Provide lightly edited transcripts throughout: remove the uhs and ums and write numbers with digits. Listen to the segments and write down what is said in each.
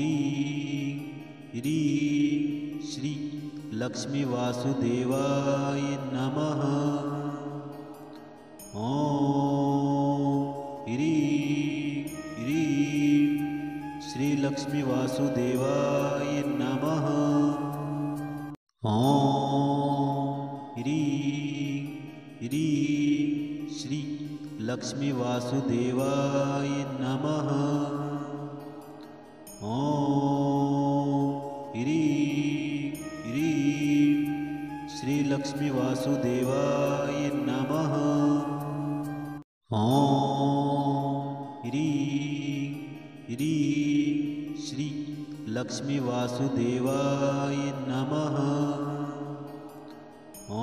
ह्रीं ह्रीं श्री लक्ष्मी वासुदेवाय नमः। ॐ ह्रीं ह्रीं श्री लक्ष्मी वासुदेवाय नमः। ॐ ह्रीं ह्रीं श्री लक्ष्मी वासुदेवाय नमः। ॐ ह्रीं ह्रीं श्री लक्ष्मी वासुदेवाय नमः। ॐ ह्रीं ह्रीं श्री लक्ष्मी वासुदेवाय नमः। ॐ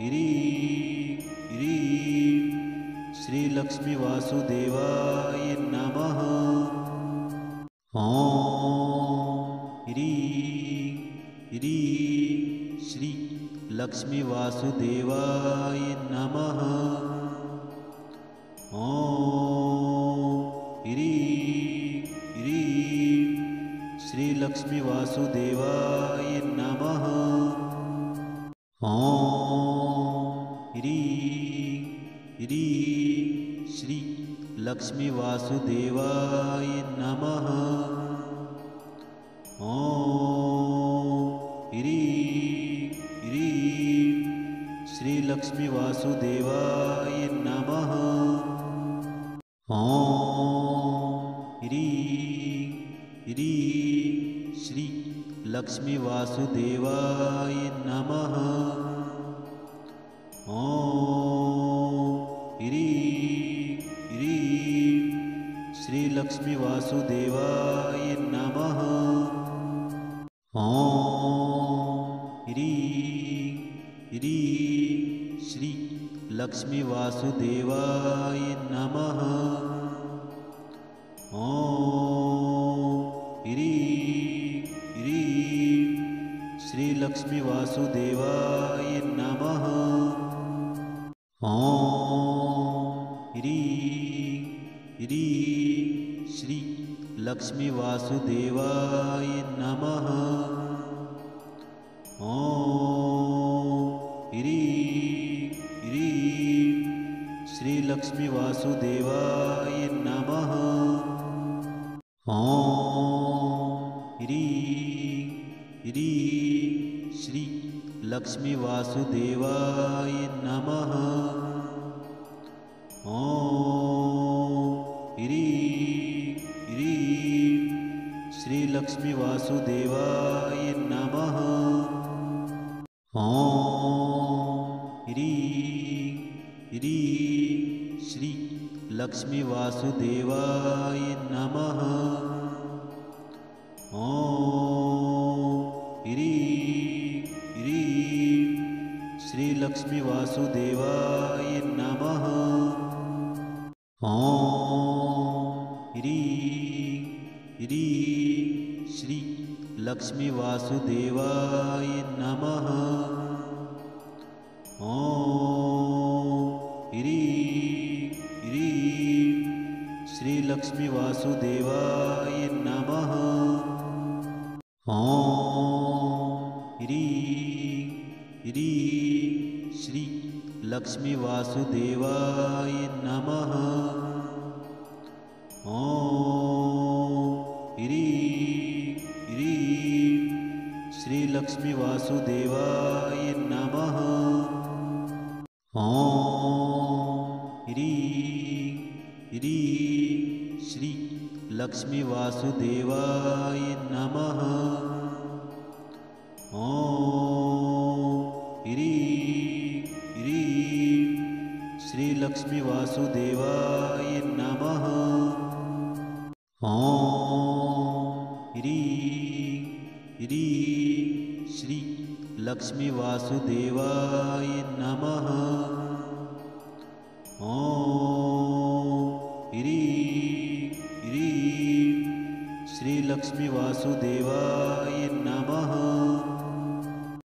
ह्रीं ह्रीं श्री लक्ष्मी वासुदेवाय नमः। ॐ ह्रीं ह्रीं श्री लक्ष्मी वासुदेवाय नमः। ॐ ह्रीं ह्रीं श्री लक्ष्मी वासुदेवाय नमः। ॐ ह्रीं ह्रीं श्री लक्ष्मी वासुदेवाय नमः। ॐ ह्रीं ह्रीं श्री लक्ष्मी वासुदेवाय नमः। ॐ ह्रीं ह्रीं श्री लक्ष्मी वासुदेवाय नमः। ॐ ह्रीं ह्रीं श्री लक्ष्मी वासुदेवाय नमः। ॐ ह्रीं ह्रीं श्री लक्ष्मी वासुदेवाय नमः। ॐ ह्रीं ह्रीं श्री लक्ष्मी वासुदेवाय नमः। ॐ ह्रीं ह्रीं श्री लक्ष्मी वासुदेवाय नमः। ॐ ह्रीं ह्रीं श्री लक्ष्मी वासुदेवाय नमः। ॐ ह्रीं ह्रीं श्री लक्ष्मी वासुदेवाय नमः। ॐ ह्रीं ह्रीं श्री लक्ष्मी वासुदेवाय नमः। ॐ ह्रीं ह्रीं श्री लक्ष्मी वासुदेवाय नमः। ॐ ह्रीं ह्रीं श्री लक्ष्मी वासुदेवाय नमः। ॐ ह्रीं ह्रीं श्री लक्ष्मी वासुदेवाय नमः। ॐ ह्रीं ह्रीं श्री लक्ष्मी वासुदेवाय नमः। ॐ ह्रीं ह्रीं श्री लक्ष्मी वासुदेवाय नमः। ॐ ह्रीं ह्रीं श्री लक्ष्मी वासुदेवाय नमः। ॐ ह्रीं ह्रीं श्री लक्ष्मी वासुदेवाय नमः। ॐ ह्रीं ह्रीं श्री लक्ष्मी वासुदेवाय नमः। ॐ ह्रीं ह्रीं श्री लक्ष्मी वासुदेवाय नमः। ॐ ह्रीं ह्रीं श्री लक्ष्मी वासुदेवाय